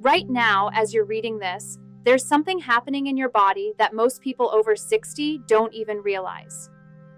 Right now, as you're reading this, there's something happening in your body that most people over 60 don't even realize.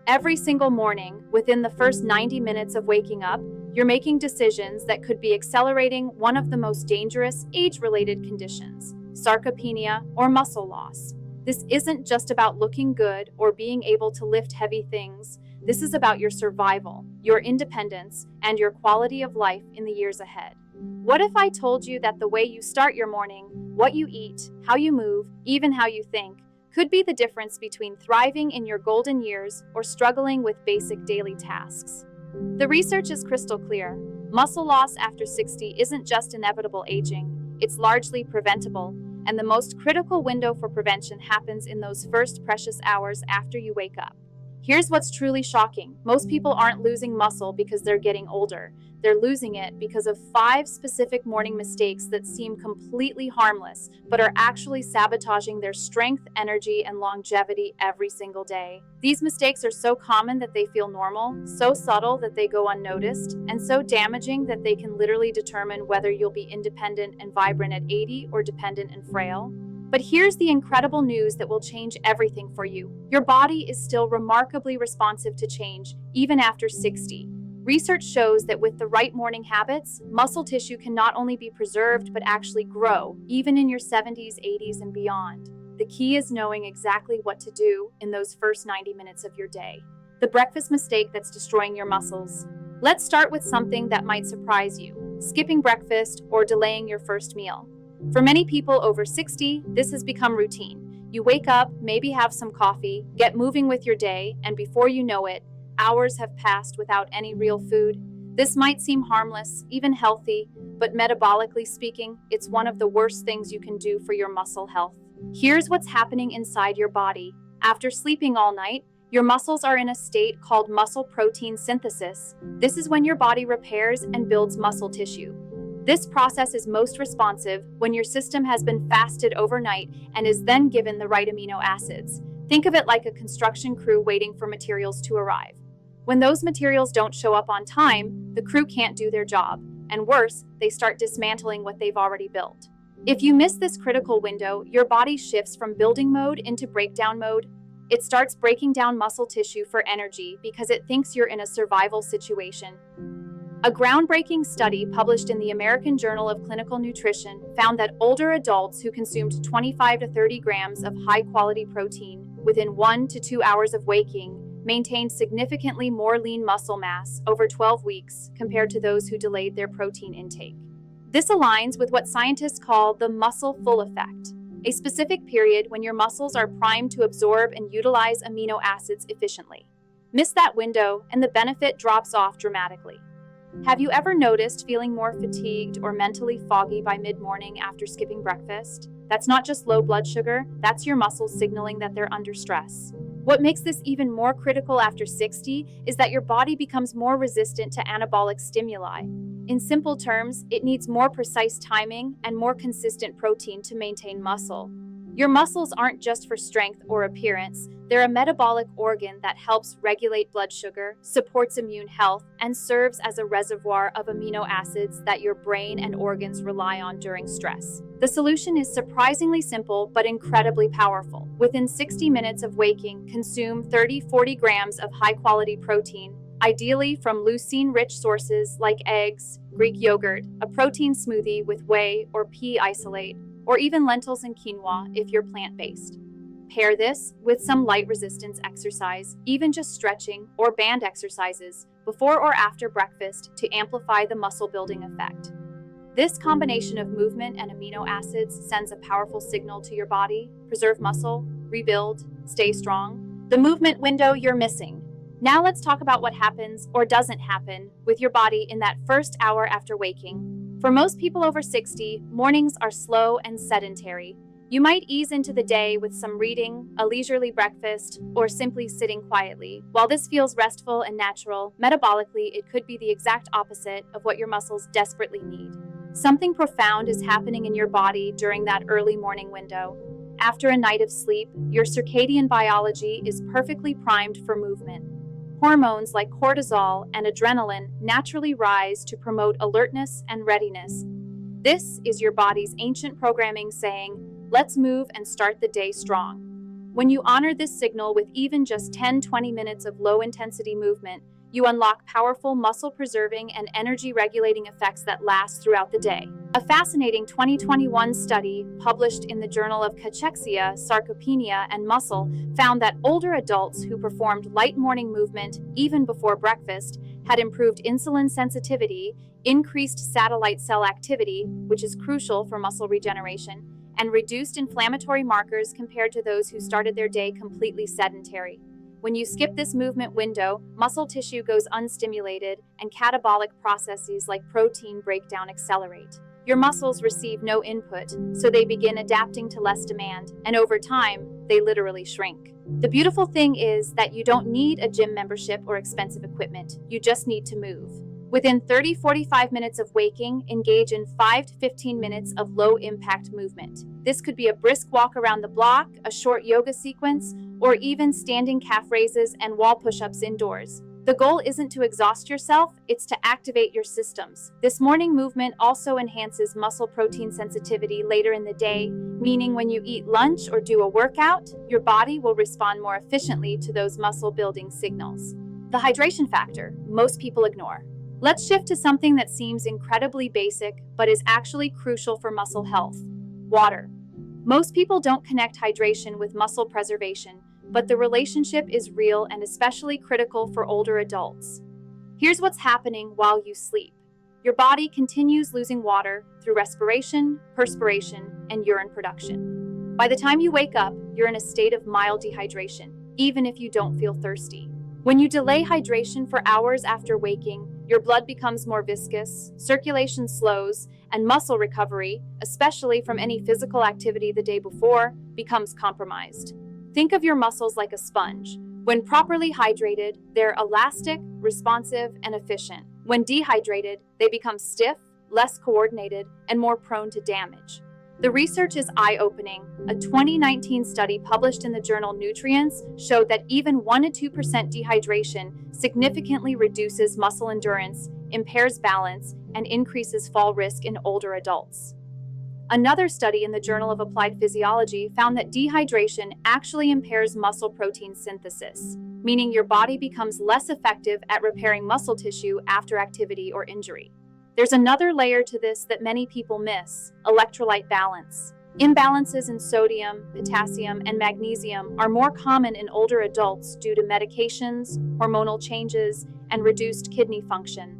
Every single morning, within the first 90 minutes of waking up, you're making decisions that could be accelerating one of the most dangerous age-related conditions, sarcopenia or muscle loss. This isn't just about looking good or being able to lift heavy things. This is about your survival, your independence, and your quality of life in the years ahead. What if I told you that the way you start your morning, what you eat, how you move, even how you think, could be the difference between thriving in your golden years or struggling with basic daily tasks? The research is crystal clear. Muscle loss after 60 isn't just inevitable aging, it's largely preventable, and the most critical window for prevention happens in those first precious hours after you wake up. Here's what's truly shocking. Most people aren't losing muscle because they're getting older. They're losing it because of 5 specific morning mistakes that seem completely harmless, but are actually sabotaging their strength, energy, and longevity every single day. These mistakes are so common that they feel normal, so subtle that they go unnoticed, and so damaging that they can literally determine whether you'll be independent and vibrant at 80 or dependent and frail. But here's the incredible news that will change everything for you. Your body is still remarkably responsive to change, even after 60. Research shows that with the right morning habits, muscle tissue can not only be preserved, but actually grow, even in your 70s, 80s, and beyond. The key is knowing exactly what to do in those first 90 minutes of your day. The breakfast mistake that's destroying your muscles. Let's start with something that might surprise you: skipping breakfast or delaying your first meal. For many people over 60, this has become routine. You wake up, maybe have some coffee, get moving with your day, and before you know it, hours have passed without any real food. This might seem harmless, even healthy, but metabolically speaking, it's one of the worst things you can do for your muscle health. Here's what's happening inside your body. After sleeping all night, your muscles are in a state called muscle protein synthesis. This is when your body repairs and builds muscle tissue. This process is most responsive when your system has been fasted overnight and is then given the right amino acids. Think of it like a construction crew waiting for materials to arrive. When those materials don't show up on time, the crew can't do their job, and worse, they start dismantling what they've already built. If you miss this critical window, your body shifts from building mode into breakdown mode. It starts breaking down muscle tissue for energy because it thinks you're in a survival situation. A groundbreaking study published in the American Journal of Clinical Nutrition found that older adults who consumed 25 to 30 grams of high-quality protein within 1 to 2 hours of waking maintained significantly more lean muscle mass over 12 weeks compared to those who delayed their protein intake. This aligns with what scientists call the muscle full effect, a specific period when your muscles are primed to absorb and utilize amino acids efficiently. Miss that window, and the benefit drops off dramatically. Have you ever noticed feeling more fatigued or mentally foggy by mid-morning after skipping breakfast? That's not just low blood sugar, that's your muscles signaling that they're under stress. What makes this even more critical after 60 is that your body becomes more resistant to anabolic stimuli. In simple terms, it needs more precise timing and more consistent protein to maintain muscle. Your muscles aren't just for strength or appearance, they're a metabolic organ that helps regulate blood sugar, supports immune health, and serves as a reservoir of amino acids that your brain and organs rely on during stress. The solution is surprisingly simple but incredibly powerful. Within 60 minutes of waking, consume 30-40 grams of high-quality protein, ideally from leucine-rich sources like eggs, Greek yogurt, a protein smoothie with whey or pea isolate, or even lentils and quinoa if you're plant-based. Pair this with some light resistance exercise, even just stretching or band exercises, before or after breakfast to amplify the muscle-building effect. This combination of movement and amino acids sends a powerful signal to your body: preserve muscle, rebuild, stay strong. The movement window you're missing. Now let's talk about what happens or doesn't happen with your body in that first hour after waking. For most people over 60, mornings are slow and sedentary. You might ease into the day with some reading, a leisurely breakfast, or simply sitting quietly. While this feels restful and natural, metabolically, it could be the exact opposite of what your muscles desperately need. Something profound is happening in your body during that early morning window. After a night of sleep, your circadian biology is perfectly primed for movement. Hormones like cortisol and adrenaline naturally rise to promote alertness and readiness. This is your body's ancient programming saying, let's move and start the day strong. When you honor this signal with even just 10-20 minutes of low-intensity movement, you unlock powerful muscle-preserving and energy-regulating effects that last throughout the day. A fascinating 2021 study published in the Journal of Cachexia, Sarcopenia, and Muscle found that older adults who performed light morning movement even before breakfast had improved insulin sensitivity, increased satellite cell activity, which is crucial for muscle regeneration, and reduced inflammatory markers compared to those who started their day completely sedentary. When you skip this movement window, muscle tissue goes unstimulated and catabolic processes like protein breakdown accelerate. Your muscles receive no input, so they begin adapting to less demand, and over time, they literally shrink. The beautiful thing is that you don't need a gym membership or expensive equipment. You just need to move. Within 30-45 minutes of waking, engage in 5 to 15 minutes of low-impact movement. This could be a brisk walk around the block, a short yoga sequence, or even standing calf raises and wall push-ups indoors. The goal isn't to exhaust yourself, it's to activate your systems. This morning movement also enhances muscle protein sensitivity later in the day, meaning when you eat lunch or do a workout, your body will respond more efficiently to those muscle-building signals. The hydration factor, most people ignore. Let's shift to something that seems incredibly basic, but is actually crucial for muscle health: water. Most people don't connect hydration with muscle preservation, but the relationship is real and especially critical for older adults. Here's what's happening while you sleep. Your body continues losing water through respiration, perspiration, and urine production. By the time you wake up, you're in a state of mild dehydration, even if you don't feel thirsty. When you delay hydration for hours after waking, your blood becomes more viscous, circulation slows, and muscle recovery, especially from any physical activity the day before, becomes compromised. Think of your muscles like a sponge. When properly hydrated, they're elastic, responsive, and efficient. When dehydrated, they become stiff, less coordinated, and more prone to damage. The research is eye-opening. A 2019 study published in the journal Nutrients showed that even 1 to 2% dehydration significantly reduces muscle endurance, impairs balance, and increases fall risk in older adults. Another study in the Journal of Applied Physiology found that dehydration actually impairs muscle protein synthesis, meaning your body becomes less effective at repairing muscle tissue after activity or injury. There's another layer to this that many people miss: electrolyte balance. Imbalances in sodium, potassium, and magnesium are more common in older adults due to medications, hormonal changes, and reduced kidney function.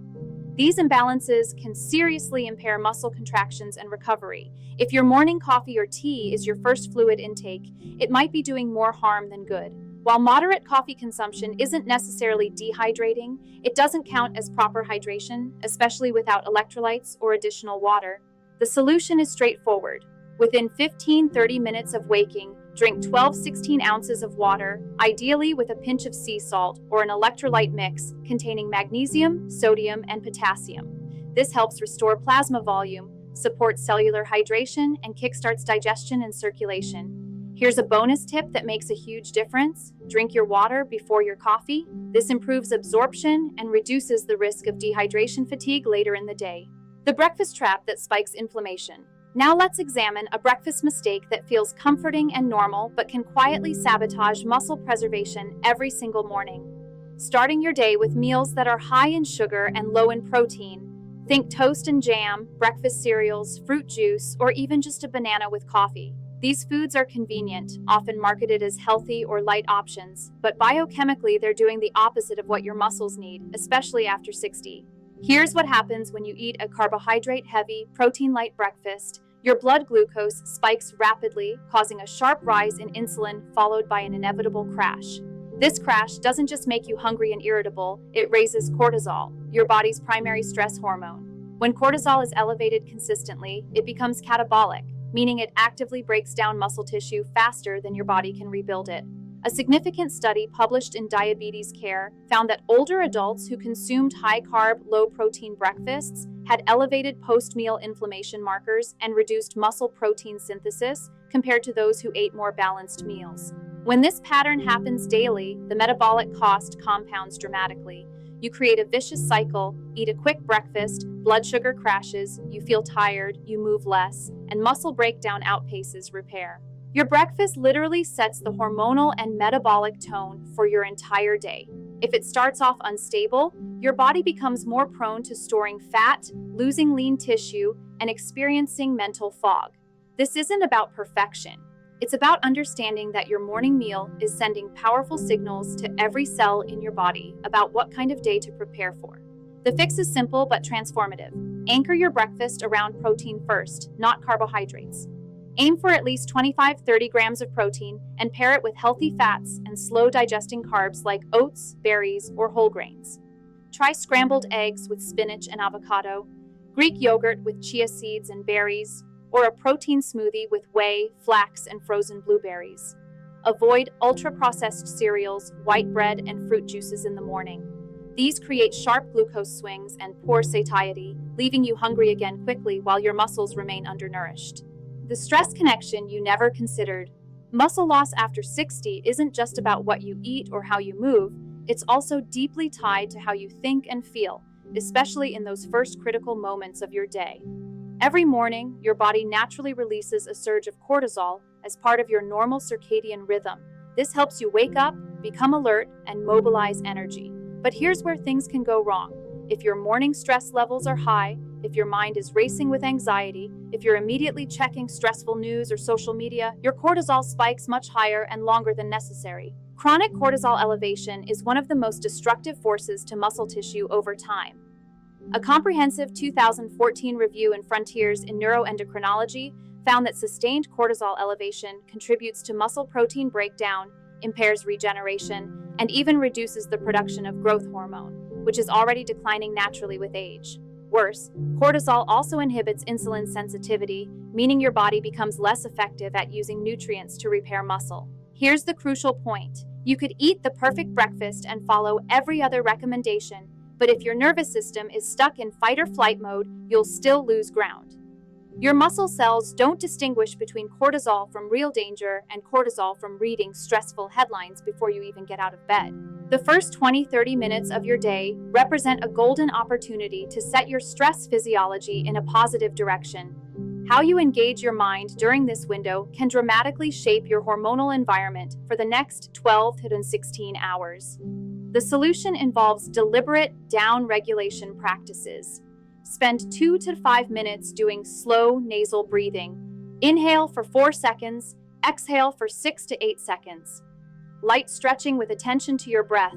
These imbalances can seriously impair muscle contractions and recovery. If your morning coffee or tea is your first fluid intake, it might be doing more harm than good. While moderate coffee consumption isn't necessarily dehydrating, it doesn't count as proper hydration, especially without electrolytes or additional water. The solution is straightforward. Within 15-30 minutes of waking, drink 12-16 ounces of water, ideally with a pinch of sea salt or an electrolyte mix containing magnesium, sodium, and potassium. This helps restore plasma volume, supports cellular hydration, and kickstarts digestion and circulation. Here's a bonus tip that makes a huge difference: drink your water before your coffee. This improves absorption and reduces the risk of dehydration fatigue later in the day. The breakfast trap that spikes inflammation. Now let's examine a breakfast mistake that feels comforting and normal but can quietly sabotage muscle preservation every single morning. Starting your day with meals that are high in sugar and low in protein. Think toast and jam, breakfast cereals, fruit juice, or even just a banana with coffee. These foods are convenient, often marketed as healthy or light options, but biochemically they're doing the opposite of what your muscles need, especially after 60. Here's what happens when you eat a carbohydrate-heavy, protein-light breakfast. Your blood glucose spikes rapidly, causing a sharp rise in insulin followed by an inevitable crash. This crash doesn't just make you hungry and irritable, it raises cortisol, your body's primary stress hormone. When cortisol is elevated consistently, it becomes catabolic, meaning it actively breaks down muscle tissue faster than your body can rebuild it. A significant study published in Diabetes Care found that older adults who consumed high-carb, low-protein breakfasts had elevated post-meal inflammation markers and reduced muscle protein synthesis compared to those who ate more balanced meals. When this pattern happens daily, the metabolic cost compounds dramatically. You create a vicious cycle, eat a quick breakfast, blood sugar crashes, you feel tired, you move less, and muscle breakdown outpaces repair. Your breakfast literally sets the hormonal and metabolic tone for your entire day. If it starts off unstable, your body becomes more prone to storing fat, losing lean tissue, and experiencing mental fog. This isn't about perfection. It's about understanding that your morning meal is sending powerful signals to every cell in your body about what kind of day to prepare for. The fix is simple but transformative. Anchor your breakfast around protein first, not carbohydrates. Aim for at least 25-30 grams of protein and pair it with healthy fats and slow-digesting carbs like oats, berries, or whole grains. Try scrambled eggs with spinach and avocado, Greek yogurt with chia seeds and berries, or a protein smoothie with whey, flax, and frozen blueberries. Avoid ultra-processed cereals, white bread, and fruit juices in the morning. These create sharp glucose swings and poor satiety, leaving you hungry again quickly while your muscles remain undernourished. The stress connection you never considered. Muscle loss after 60 isn't just about what you eat or how you move, it's also deeply tied to how you think and feel, especially in those first critical moments of your day. Every morning, your body naturally releases a surge of cortisol as part of your normal circadian rhythm. This helps you wake up, become alert, and mobilize energy. But here's where things can go wrong. If your morning stress levels are high, if your mind is racing with anxiety, if you're immediately checking stressful news or social media, your cortisol spikes much higher and longer than necessary. Chronic cortisol elevation is one of the most destructive forces to muscle tissue over time. A comprehensive 2014 review in Frontiers in Neuroendocrinology found that sustained cortisol elevation contributes to muscle protein breakdown, impairs regeneration, and even reduces the production of growth hormone, which is already declining naturally with age. Worse, cortisol also inhibits insulin sensitivity, meaning your body becomes less effective at using nutrients to repair muscle. Here's the crucial point. You could eat the perfect breakfast and follow every other recommendation, but if your nervous system is stuck in fight or flight mode, you'll still lose ground. Your muscle cells don't distinguish between cortisol from real danger and cortisol from reading stressful headlines before you even get out of bed. The first 20-30 minutes of your day represent a golden opportunity to set your stress physiology in a positive direction. How you engage your mind during this window can dramatically shape your hormonal environment for the next 12 to 16 hours. The solution involves deliberate down-regulation practices. Spend 2 to 5 minutes doing slow nasal breathing. Inhale for 4 seconds, exhale for 6 to 8 seconds. Light stretching with attention to your breath.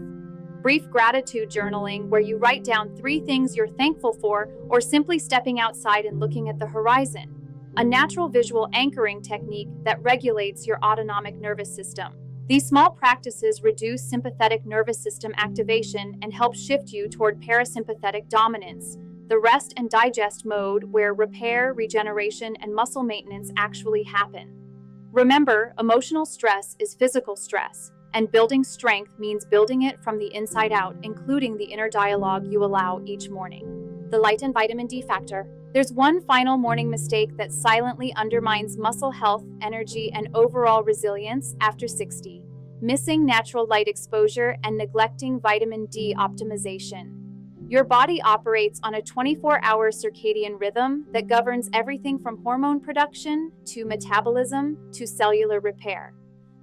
Brief gratitude journaling where you write down 3 things you're thankful for, or simply stepping outside and looking at the horizon. A natural visual anchoring technique that regulates your autonomic nervous system. These small practices reduce sympathetic nervous system activation and help shift you toward parasympathetic dominance, the rest and digest mode where repair, regeneration, and muscle maintenance actually happen. Remember, emotional stress is physical stress, and building strength means building it from the inside out, including the inner dialogue you allow each morning. The light and vitamin D factor. There's one final morning mistake that silently undermines muscle health, energy, and overall resilience after 60. Missing natural light exposure and neglecting vitamin D optimization. Your body operates on a 24-hour circadian rhythm that governs everything from hormone production to metabolism to cellular repair.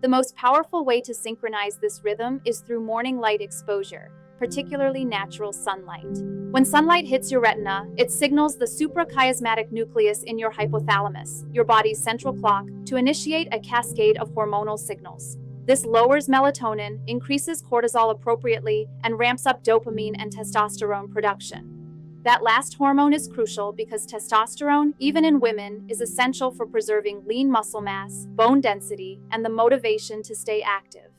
The most powerful way to synchronize this rhythm is through morning light exposure, particularly natural sunlight. When sunlight hits your retina, it signals the suprachiasmatic nucleus in your hypothalamus, your body's central clock, to initiate a cascade of hormonal signals. This lowers melatonin, increases cortisol appropriately, and ramps up dopamine and testosterone production. That last hormone is crucial because testosterone, even in women, is essential for preserving lean muscle mass, bone density, and the motivation to stay active.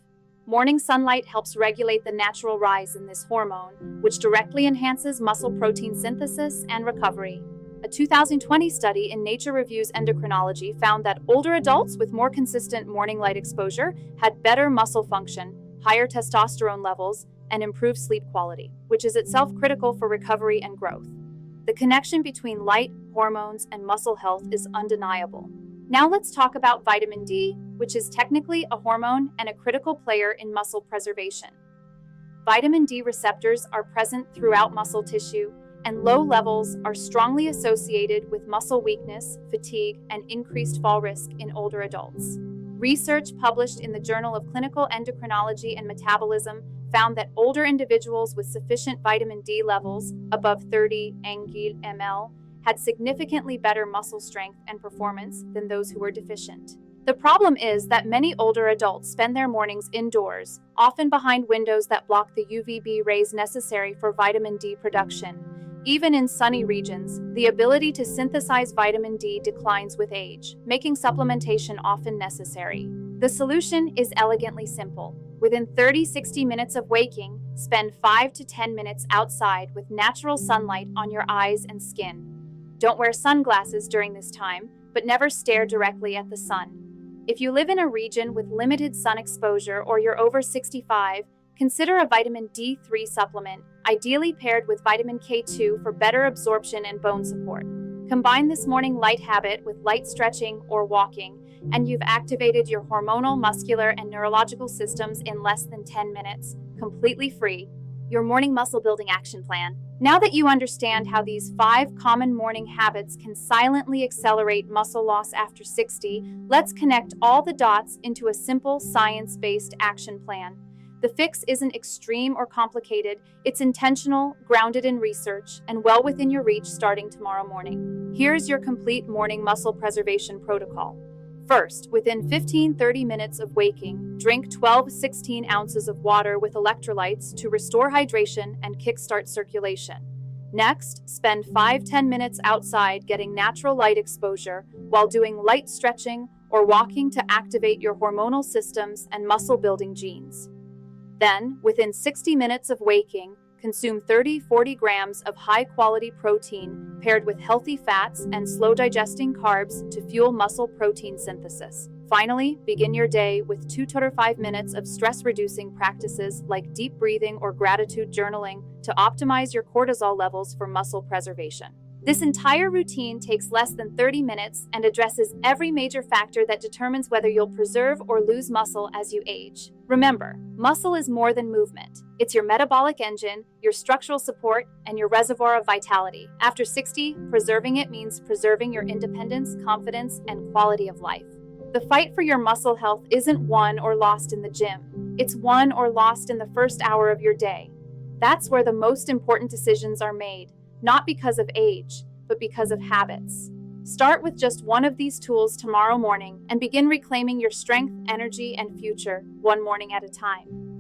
Morning sunlight helps regulate the natural rise in this hormone, which directly enhances muscle protein synthesis and recovery. A 2020 study in Nature Reviews Endocrinology found that older adults with more consistent morning light exposure had better muscle function, higher testosterone levels, and improved sleep quality, which is itself critical for recovery and growth. The connection between light, hormones, and muscle health is undeniable. Now let's talk about vitamin D, which is technically a hormone and a critical player in muscle preservation. Vitamin D receptors are present throughout muscle tissue, and low levels are strongly associated with muscle weakness, fatigue, and increased fall risk in older adults. Research published in the Journal of Clinical Endocrinology and Metabolism found that older individuals with sufficient vitamin D levels, above 30 ng/ml, had significantly better muscle strength and performance than those who were deficient. The problem is that many older adults spend their mornings indoors, often behind windows that block the UVB rays necessary for vitamin D production. Even in sunny regions, the ability to synthesize vitamin D declines with age, making supplementation often necessary. The solution is elegantly simple. Within 30-60 minutes of waking, spend 5 to 10 minutes outside with natural sunlight on your eyes and skin. Don't wear sunglasses during this time, but never stare directly at the sun. If you live in a region with limited sun exposure or you're over 65, consider a vitamin D3 supplement, ideally paired with vitamin K2 for better absorption and bone support. Combine this morning light habit with light stretching or walking, and you've activated your hormonal, muscular, and neurological systems in less than 10 minutes, completely free. Your morning muscle building action plan. Now that you understand how these 5 common morning habits can silently accelerate muscle loss after 60, let's connect all the dots into a simple, science-based action plan. The fix isn't extreme or complicated, it's intentional, grounded in research, and well within your reach starting tomorrow morning. Here's your complete morning muscle preservation protocol. First, within 15-30 minutes of waking, drink 12-16 ounces of water with electrolytes to restore hydration and kickstart circulation. Next, spend 5-10 minutes outside getting natural light exposure while doing light stretching or walking to activate your hormonal systems and muscle-building genes. Then, within 60 minutes of waking, consume 30-40 grams of high-quality protein paired with healthy fats and slow-digesting carbs to fuel muscle protein synthesis. Finally, begin your day with 2 to 5 minutes of stress-reducing practices like deep breathing or gratitude journaling to optimize your cortisol levels for muscle preservation. This entire routine takes less than 30 minutes and addresses every major factor that determines whether you'll preserve or lose muscle as you age. Remember, muscle is more than movement. It's your metabolic engine, your structural support, and your reservoir of vitality. After 60, preserving it means preserving your independence, confidence, and quality of life. The fight for your muscle health isn't won or lost in the gym. It's won or lost in the first hour of your day. That's where the most important decisions are made. Not because of age, but because of habits. Start with just one of these tools tomorrow morning and begin reclaiming your strength, energy, and future one morning at a time.